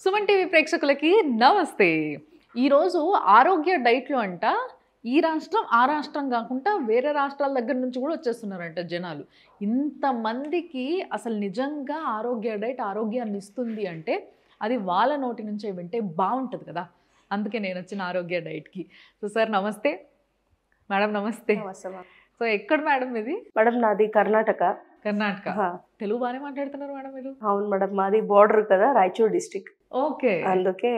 Suman TV ప్రేక్షకులకి నమస్తే. ఈరోజు ఆరోగ్య డైట్లు అంట ఈ రాష్ట్రం ఆ రాష్ట్రం కాకుండా వేరే రాష్ట్రాల దగ్గర నుంచి కూడా వచ్చేస్తున్నారంట జనాలు. ఇంతమందికి అసలు నిజంగా ఆరోగ్య డైట్ ఆరోగ్యాన్ని ఇస్తుంది అంటే అది వాళ్ళ నోటి నుంచే వింటే బాగుంటుంది కదా. అందుకే నేను వచ్చిన ఆరోగ్య డైట్కి. సో సార్ నమస్తే. మేడం నమస్తే. సో ఎక్కడ మేడం ఇది? మేడం నాది కర్ణాటక. కర్ణాటక. తెలుగు బాగానే మాట్లాడుతున్నారు మేడం మీరు. అవును మేడం, మాది బోర్డర్ కదా, రాయచూర్ డిస్ట్రిక్ట్. ఓకే, అందుకే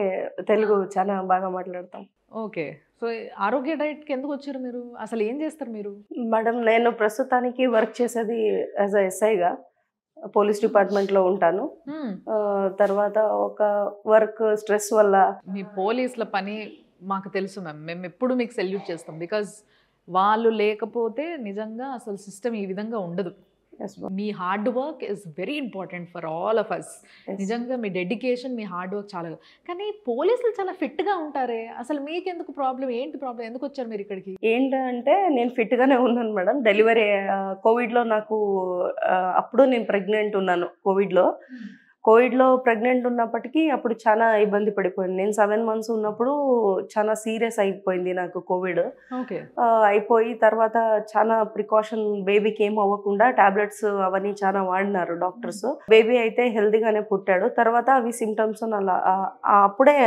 తెలుగు చాలా బాగా మాట్లాడతాం. ఓకే. సో ఆరోగ్య డైట్కి ఎందుకు వచ్చారు మీరు? అసలు ఏం చేస్తారు మీరు? మేడం నేను ప్రస్తుతానికి వర్క్ చేసేది యాజ్ అ ఎస్ఐగా పోలీస్ డిపార్ట్మెంట్లో ఉంటాను. తర్వాత ఒక వర్క్ స్ట్రెస్ వల్ల మీ పోలీసుల పని మాకు తెలుసు మ్యామ్. మేము ఎప్పుడు మీకు సెల్యూట్ చేస్తాం. బికాజ్ వాళ్ళు లేకపోతే నిజంగా అసలు సిస్టమ్ ఈ విధంగా ఉండదు. మీ hard work is very important for all of us. నిజంగా మీ డెడికేషన్, మీ హార్డ్ వర్క్ చాలా. కానీ పోలీసులు చాలా ఫిట్గా ఉంటారే, అసలు మీకెందుకు ప్రాబ్లం? ఏంటి ప్రాబ్లం? ఎందుకు వచ్చారు మీరు ఇక్కడికి? ఏంటంటే నేను ఫిట్గానే ఉన్నాను మేడం. డెలివరీ కోవిడ్లో నాకు అప్పుడు నేను ప్రెగ్నెంట్ ఉన్నాను. కోవిడ్లో ప్రెగ్నెంట్ ఉన్నప్పటికీ అప్పుడు చాలా ఇబ్బంది పడిపోయింది. నేను 7 months ఉన్నప్పుడు చాలా సీరియస్ అయిపోయింది నాకు కోవిడ్. అయిపోయి తర్వాత చాలా ప్రికాషన్, బేబీకి ఏం అవ్వకుండా టాబ్లెట్స్ అవన్నీ చాలా వాడినారు డాక్టర్స్. బేబీ అయితే హెల్తీగానే పుట్టాడు. తర్వాత అవి సిమ్టమ్స్ అలా అప్పుడే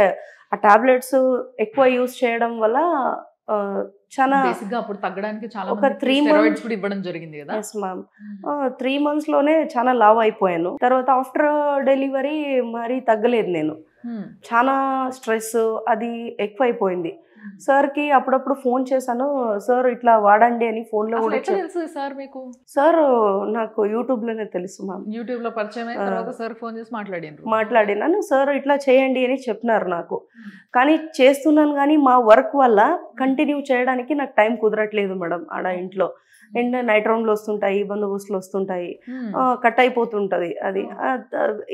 ఆ టాబ్లెట్స్ ఎక్కువ యూజ్ చేయడం వల్ల చాలా అప్పుడు తగ్గడానికి చాలా ఒక 3 months కూడా ఇవ్వడం జరిగింది కదా. Yes ma'am. 3 months లోనే చాలా లావ్ అయిపోయాను. తర్వాత ఆఫ్టర్ డెలివరీ మరీ తగ్గలేదు నేను. చాలా స్ట్రెస్ అది ఎక్కువ అయిపోయింది. సార్కి అప్పుడప్పుడు ఫోన్ చేశాను, సార్ ఇట్లా వాడండి అని. ఫోన్లో కూడా తెలుసు సార్ మీకు? సార్ నాకు యూట్యూబ్లోనే తెలుసు మ్యామ్. యూట్యూబ్లో పరిచయం అయిన తర్వాత సార్ ఫోన్ చేసి మాట్లాడినాను. సార్ ఇట్లా చేయండి అని చెప్పినారు నాకు. కానీ చేస్తున్నాను, కానీ మా వర్క్ వల్ల కంటిన్యూ చేయడానికి నాకు టైం కుదరట్లేదు మేడం. ఆడ ఇంట్లో అండ్ నైట్ రౌండ్లు వస్తుంటాయి, బందోబస్తులు వస్తుంటాయి, కట్ అయిపోతుంటుంది. అది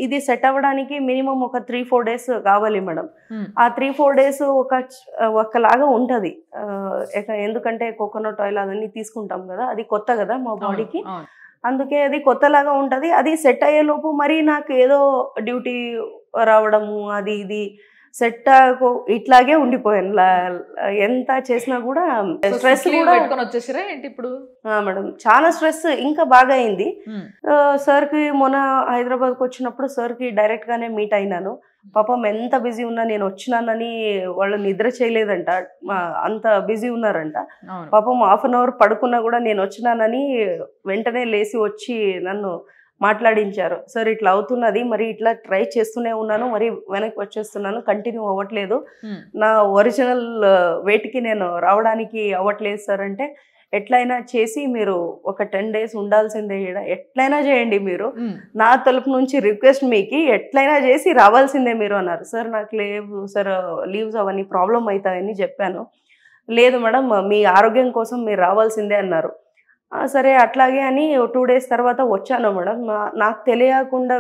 ఇది సెట్ అవ్వడానికి మినిమం ఒక 3-4 days కావాలి మేడం. ఆ 3-4 days ఒకలాగా ఉంటుంది. ఎందుకంటే కోకోనట్ ఆయిల్ అవన్నీ తీసుకుంటాం కదా, అది కొత్త కదా మా బాడీకి. అందుకే అది కొత్తలాగా ఉంటుంది. అది సెట్ అయ్యే లోపు మరి నాకు ఏదో డ్యూటీ రావడము, అది ఇది సెట్ ఇట్లాగే ఉండిపోయాను. ఎంత చేసినా కూడా స్ట్రెస్ కూడా వచ్చేసారా ఏంటి ఇప్పుడు? మేడం చాలా స్ట్రెస్ ఇంకా బాగా అయింది. సార్కి మొన్న హైదరాబాద్కి వచ్చినప్పుడు సార్కి డైరెక్ట్ గానే మీట్ అయినాను. పాపం ఎంత బిజీ ఉన్నా నేను వచ్చినానని వాళ్ళు నిద్ర చేయలేదంట, అంత బిజీ ఉన్నారంట. పాపం 1/2 hour పడుకున్నా కూడా నేను వచ్చినానని వెంటనే లేచి వచ్చి నన్ను మాట్లాడించారు. సార్ ఇట్లా అవుతున్నది, మరి ఇట్లా ట్రై చేస్తూనే ఉన్నాను, మరి వెనక్కి వచ్చేస్తున్నాను, కంటిన్యూ అవ్వట్లేదు, నా ఒరిజినల్ వెయిట్కి నేను రావడానికి అవ్వట్లేదు సార్ అంటే, ఎట్లయినా చేసి మీరు ఒక 10 days ఉండాల్సిందే, ఎట్లయినా చేయండి మీరు, నా తరపు నుంచి రిక్వెస్ట్ మీకు, ఎట్లయినా చేసి రావాల్సిందే మీరు అన్నారు. సార్ నాకు లేవు సార్, లీవ్స్ అవన్నీ ప్రాబ్లం అవుతాయని చెప్పాను. లేదు మేడం, మీ ఆరోగ్యం కోసం మీరు రావాల్సిందే అన్నారు. సరే అట్లాగే అని 2 days తర్వాత వచ్చాను మేడం. నాకు తెలియకుండా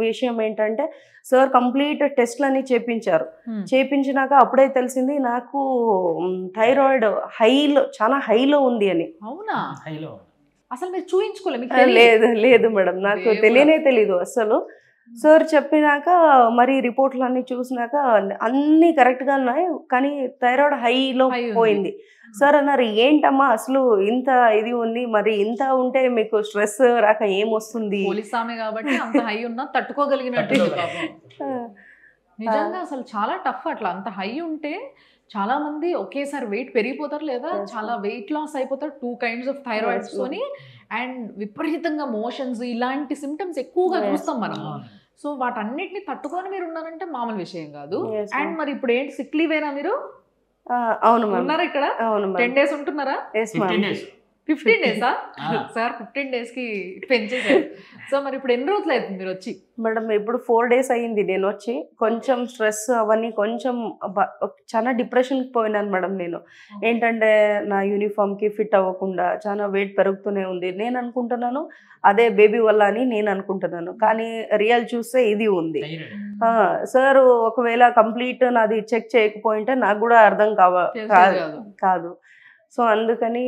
విషయం ఏంటంటే సార్ కంప్లీట్ టెస్ట్లన్నీ చేపించారు. చేపించినాక అప్పుడే తెలిసింది నాకు థైరాయిడ్ చాలా హైలో ఉంది అని. అవునా? అసలు మీరు చూయించుకోలేదు? లేదు మేడం, నాకు తెలీదు అసలు. సార్ చెప్పినాక మరి రిపోర్ట్లు అన్ని చూసినాక అన్నీ కరెక్ట్గా ఉన్నాయి, కానీ థైరాయిడ్ హైలో పోయింది. సార్ అన్నారు, ఏంటమ్మా అసలు ఇంత ఇది ఉంది, మరి ఇంత ఉంటే మీకు స్ట్రెస్ రాక ఏమొస్తుంది? కాబట్టి అంత హై ఉన్నా తట్టుకోగలిగినట్టు. నిజంగా అసలు చాలా టఫ్. అట్లా అంత హై ఉంటే చాలా మంది ఒకేసారి వెయిట్ పెరిగిపోతారు, లేదా చాలా వెయిట్ లాస్ అయిపోతారు. 2 kinds of థైరాయిడ్స్ తోని అండ్ విపరీతంగా మోషన్స్, ఇలాంటి సిమ్టమ్స్ ఎక్కువగా చూస్తాం మనం. సో వాటన్నిటిని తట్టుకొని మీరు ఉన్నారంటే మామూలు విషయం కాదు. అండ్ మరి ఇప్పుడు ఏంటి, సిక్ లీవేనా మీరు? అవును ఉన్నారా ఇక్కడ? 10 days ఉంటున్నారా? 15 days సార్? 15 days కి పెంచేసారు. సో మరి ఇప్పుడు ఎన్ని రోజులు అవుతుంది మీరు వచ్చి? మేడం ఇప్పుడు 4 days అయ్యింది నేను వచ్చి. కొంచెం స్ట్రెస్ అవన్నీ కొంచెం చాలా డిప్రెషన్కి పోయినాను మేడం. నేను ఏంటంటే నా యూనిఫామ్కి ఫిట్ అవ్వకుండా చాలా వెయిట్ పెరుగుతూనే ఉంది. నేను అనుకుంటున్నాను అదే బేబీ వల్ల అని నేను అనుకుంటున్నాను, కానీ రియల్ చూస్తే ఇది ఉంది. సార్ ఒకవేళ కంప్లీట్ నాది చెక్ చేయకపోయింటే నాకు కూడా అర్థం కాదు. సో అందుకని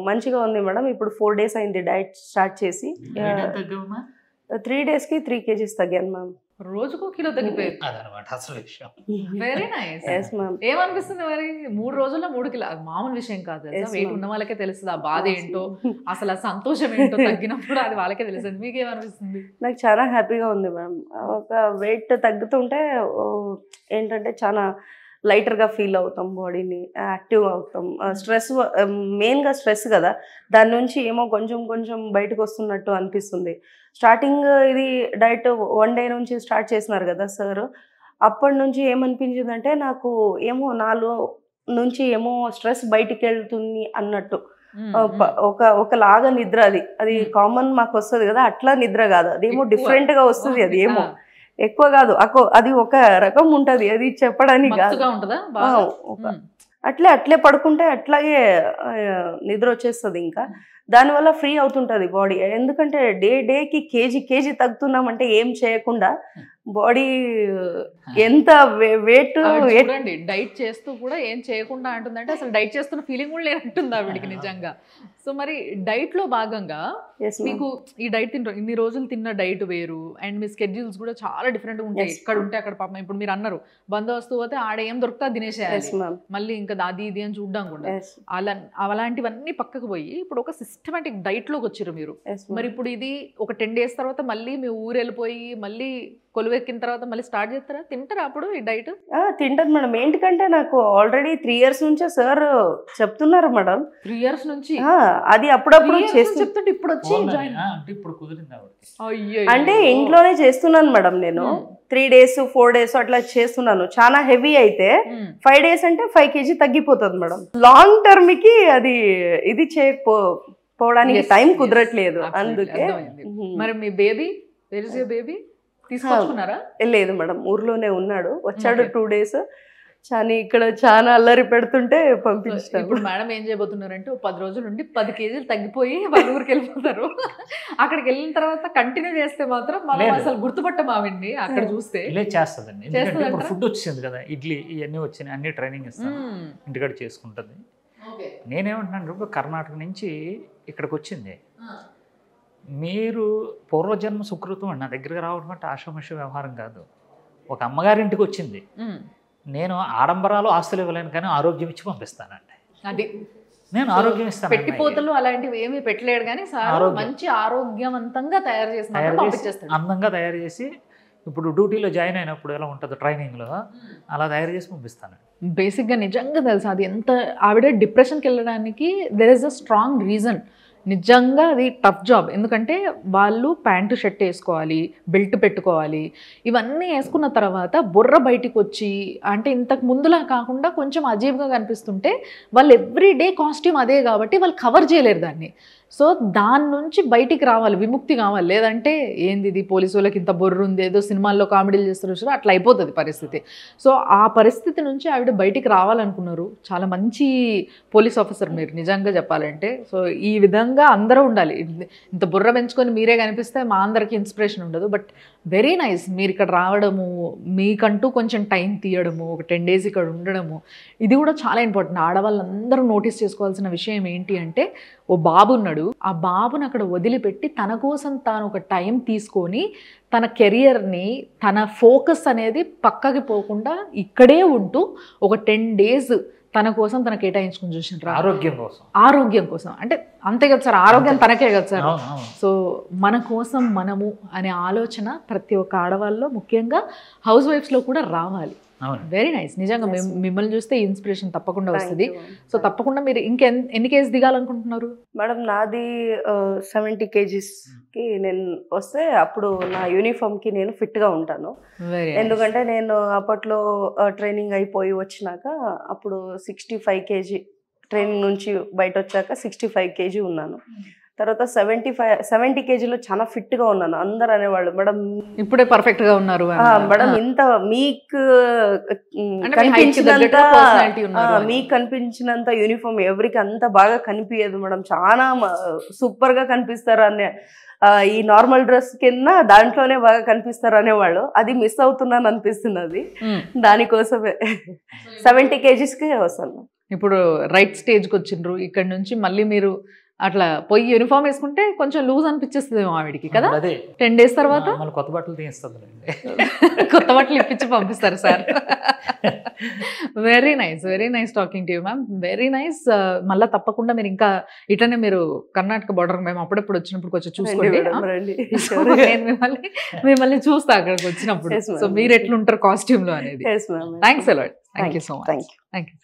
మంచిగా ఉంది మేడం. ఇప్పుడు 4 days అయింది డైట్ స్టార్ట్ చేసి. 3 daysకి 3 kgs తగ్గాను మ్యామ్. రోజుకో కిలో తగ్గిపోయారు. అదనమాట అసలు విషయం. Very nice. Yes ma'am. ఏమనిపిస్తుంది మరి 3 రోజుల్లో 3 కిలో? అది మామూలు విషయం కాదు తెలుసా. Yes, wait ma'am. ఉన్న వాళ్ళకే తెలుస్తుంది ఆ బాధ ఏంటో, అసలు ఆ సంతోషం ఏంటో తగ్గినప్పుడు అది వాళ్ళకే తెలుస్తుంది. మీకేమనిపిస్తుంది? నాకు చాలా హ్యాపీగా ఉంది మ్యామ్. ఒక వెయిట్ తగ్గుతుంటే ఏంటంటే చాలా లైటర్గా ఫీల్ అవుతాం, బాడీని యాక్టివ్గా అవుతాం. స్ట్రెస్ మెయిన్గా స్ట్రెస్ కదా, దాని నుంచి ఏమో కొంచెం కొంచెం బయటకు వస్తున్నట్టు అనిపిస్తుంది. స్టార్టింగ్ ఇది డైట్ 1 day నుంచి స్టార్ట్ చేసినారు కదా సార్, అప్పటి నుంచి ఏమనిపించిందంటే నాకు ఏమో నాలో నుంచి ఏమో స్ట్రెస్ బయటికి వెళ్తుంది అన్నట్టు. ఒకలాగా నిద్ర, అది కామన్ మాకు వస్తుంది కదా, అట్లా నిద్ర కాదు, అదేమో డిఫరెంట్ గా వస్తుంది. అది ఏమో ఎక్కువ కాదు, అది ఒక రకం ఉంటది, అది చెప్పడానికి కాదు. అట్లే పడుకుంటే అట్లాగే నిద్ర వచ్చేస్తుంది. ఇంకా దానివల్ల ఫ్రీ అవుతుంటది బాడీ. ఎందుకంటే డేకి కేజీ తగ్గుతున్నామంటే ఏం చేయకుండా బాడీ ఎంత వెయిట్ చూడండి, డైట్ చేస్తూ కూడా ఏం చేయకుండా అంటుందంటే అసలు డైట్ చేస్తున్న ఫీలింగ్ కూడా లేనట్టుంది ఆవిడికి నిజంగా. సో మరి డైట్ లో భాగంగా మీకు ఈ డైట్ ఇన్ని రోజులు తిన్న డైట్ వేరు, అండ్ మీ స్కెడ్యూల్స్ కూడా చాలా డిఫరెంట్ గా ఉంటాయి. ఎక్కడ ఉంటే అక్కడ పాపం ఇప్పుడు మీరు అన్నారు బందోబస్తు పోతే ఆడ ఏం దొరుకుతా తినేసేయాలి, మళ్ళీ ఇంకా అది ఇది అని చూడడం కూడా. అలాంటివన్నీ పక్కకు పోయి ఇప్పుడు ఒక సిస్టమేటిక్ డైట్ లోకి వచ్చారు మీరు. మరి ఇప్పుడు ఇది ఒక 10 days తర్వాత మళ్ళీ మీ ఊరు వెళ్ళిపోయి మళ్ళీ కొలువెక్కిన తర్వాత మళ్ళీ స్టార్ట్ చేస్తారా? తింటారా అప్పుడు ఈ డైట్? తింటాను మేడం. ఏంటికంటే నాకు ఆల్రెడీ 3 years నుంచే సార్ చెప్తున్నారు మేడం. 3 years నుంచి అది అప్పుడప్పుడు చెప్తుంటే ఇప్పుడు వచ్చి ఇప్పుడు కుదిరింది. అంటే ఇంట్లోనే చేస్తున్నాను మేడం నేను. 3 days 4 days అట్లా చేస్తున్నాను. చాలా హెవీ అయితే 5 days అంటే 5 kg తగ్గిపోతుంది మేడం. లాంగ్ టర్మ్ కి అది ఇది చేయకపోవడానికి టైం కుదరట్లేదు. అందుకే. మరి మీ baby, where is your baby? తీసుకొచ్చుకున్నారా? లేదు మేడం, ఊర్లోనే ఉన్నాడు. వచ్చాడు 2 days. ఇక్కడ చాలా అల్లరి పెడుతుంటే పంపించాను. ఇప్పుడు మేడం ఏం చేయబోతున్నారంటే 10 రోజుల నుండి 10 kgs తగ్గిపోయి వాళ్ళ ఊరికి వెళ్ళిపోతారు. అక్కడికి వెళ్ళిన తర్వాత కంటిన్యూ చేస్తే మాత్రం మనం అసలు గుర్తుపట్టాం ఆవిడ్ని అక్కడ చూస్తే. చేస్తుందండి, ఎందుకంటే ఇప్పుడు ఫుడ్ వచ్చింది కదా, ఇడ్లీ ఇవన్నీ వచ్చినాయి, అన్ని ట్రైనింగ్ ఇస్తాను, ఇంటికాడ చేసుకుంటుంది. నేనేమంటున్నాను, ఇప్పుడు కర్ణాటక నుంచి ఇక్కడికి వచ్చింది. మీరు పూర్వజన్మ సుకృతం అండి, నా దగ్గరికి రావడం అంటే ఆషామాష వ్యవహారం కాదు. ఒక అమ్మగారింటికి వచ్చింది. నేను ఆడంబరాలు ఆస్తులు ఇవ్వలేను కానీ ఆరోగ్యం ఇచ్చి పంపిస్తానండి. అది నేను ఆరోగ్యం ఇస్తాను. పెట్టిపోతలు అలాంటివి ఏమీ పెట్టలేడు కానీ మంచి ఆరోగ్యవంతంగా తయారు చేసి అందంగా తయారు చేసి ఇప్పుడు డ్యూటీలో జాయిన్ అయినప్పుడు ఎలా ఉంటుందో ట్రైనింగ్లో అలా తయారు చేసి పంపిస్తాను. బేసిక్గా నిజంగా తెలుసు అది ఎంత ఆవిడ డిప్రెషన్కి వెళ్ళడానికి there is a strong reason. నిజంగా అది టఫ్ జాబ్. ఎందుకంటే వాళ్ళు ప్యాంటు షర్ట్ వేసుకోవాలి, బెల్ట్ పెట్టుకోవాలి, ఇవన్నీ వేసుకున్న తర్వాత బుర్ర బయటికి వచ్చి అంటే ఇంతకు ముందులా కాకుండా కొంచెం అజీబ్గా కనిపిస్తుంటే వాళ్ళు ఎవ్రీడే కాస్ట్యూమ్ అదే కాబట్టి వాళ్ళు కవర్ చేయలేరు దాన్ని. సో దాని నుంచి బయటికి రావాలి, విముక్తి కావాలి. లేదంటే ఏంది ఇది పోలీసు వాళ్ళకి ఇంత బొర్రు ఉంది, ఏదో సినిమాల్లో కామెడీలు చేస్తారు, అట్లా అయిపోతుంది పరిస్థితి. సో ఆ పరిస్థితి నుంచి ఆవిడ బయటికి రావాలనుకున్నారు. చాలా మంచి పోలీస్ ఆఫీసర్ మీరు నిజంగా చెప్పాలంటే. సో ఈ విధంగా అందరూ ఉండాలి. ఇంత బుర్ర పెంచుకొని మీరే కనిపిస్తే మా అందరికీ ఇన్స్పిరేషన్ ఉండదు. బట్ వెరీ నైస్ మీరు ఇక్కడ రావడము, మీకంటూ కొంచెం టైం తీయడము, ఒక 10 days ఇక్కడ ఉండడము, ఇది కూడా చాలా ఇంపార్టెంట్. ఆడవాళ్ళందరూ నోటీస్ చేసుకోవాల్సిన విషయం ఏంటి అంటే, ఓ బాబు ఉన్నాడు, ఆ బాబుని అక్కడ వదిలిపెట్టి తన కోసం తాను ఒక టైం తీసుకొని తన కెరియర్ని, తన ఫోకస్ అనేది పక్కకి పోకుండా ఇక్కడే ఉంటూ ఒక 10 days తన కోసం తన కేటాయించుకుని చూసినారు. ఆరోగ్యం కోసం అంటే అంతే కదా సార్, ఆరోగ్యం తనకే కదా సార్. సో మన కోసం మనము అనే ఆలోచన ప్రతి ఒక్క ఆడవాళ్ళలో, ముఖ్యంగా హౌస్ వైఫ్స్లో కూడా రావాలి. Very nice. నిజంగా మిమ్మల్ని చూస్తే ఇన్స్పిరేషన్ తప్పకుండా వస్తుంది. సో తప్పకుండా మీరు ఎన్ని కేజీ దిగాలనుకుంటున్నారు మేడం? నాది 70 kgs కి నేను వస్తే అప్పుడు నా యూనిఫామ్ కి నేను ఫిట్ గా ఉంటాను. ఎందుకంటే నేను అప్పట్లో ట్రైనింగ్ అయిపోయి వచ్చినాక అప్పుడు 65 kg ట్రైనింగ్ నుంచి బయట వచ్చాక 65 kg ఉన్నాను. తర్వాత 70 kgలో చాలా ఫిట్ గా ఉన్నాను. అందరు అనేవాళ్ళు మేడం ఇప్పుడే పర్ఫెక్ట్ గా ఉన్నారు మేడం, ఇంత మీకు కనిపించినంత యూనిఫామ్ ఎవరికి అంత బాగా కనిపించదు మేడం, చాలా సూపర్ గా కనిపిస్తారు అనే ఈ నార్మల్ డ్రెస్ కింద దాంట్లోనే బాగా కనిపిస్తారు అనేవాళ్ళు. అది మిస్ అవుతున్నాను అనిపిస్తున్నది. దానికోసమే 70 kgs కి వస్తాను. ఇప్పుడు రైట్ స్టేజ్కి వచ్చిండ్రు. ఇక్కడ నుంచి మళ్ళీ మీరు అట్లా పోయి యూనిఫామ్ వేసుకుంటే కొంచెం లూజ్ అనిపించేస్తుంది ఆవిడికి కదా. అదే 10 days తర్వాత మళ్ళీ కొత్త బట్టలు తీస్తుంది కొత్త బట్టలు ఇప్పించి పంపిస్తారు sir. Very nice talking to you ma'am, very nice. మళ్ళీ తప్పకుండా మీరు ఇంకా ఇట్లనే మీరు కర్ణాటక బార్డర్ మేము అప్పుడప్పుడు వచ్చినప్పుడు కొంచెం చూసుకోండి. నేను మిమ్మల్ని చూస్తా అక్కడికి వచ్చినప్పుడు. సో మీరు ఎట్లుంటారు కాస్ట్యూమ్ లో అనేది. Thanks a lot. Thank you so much. Thank you.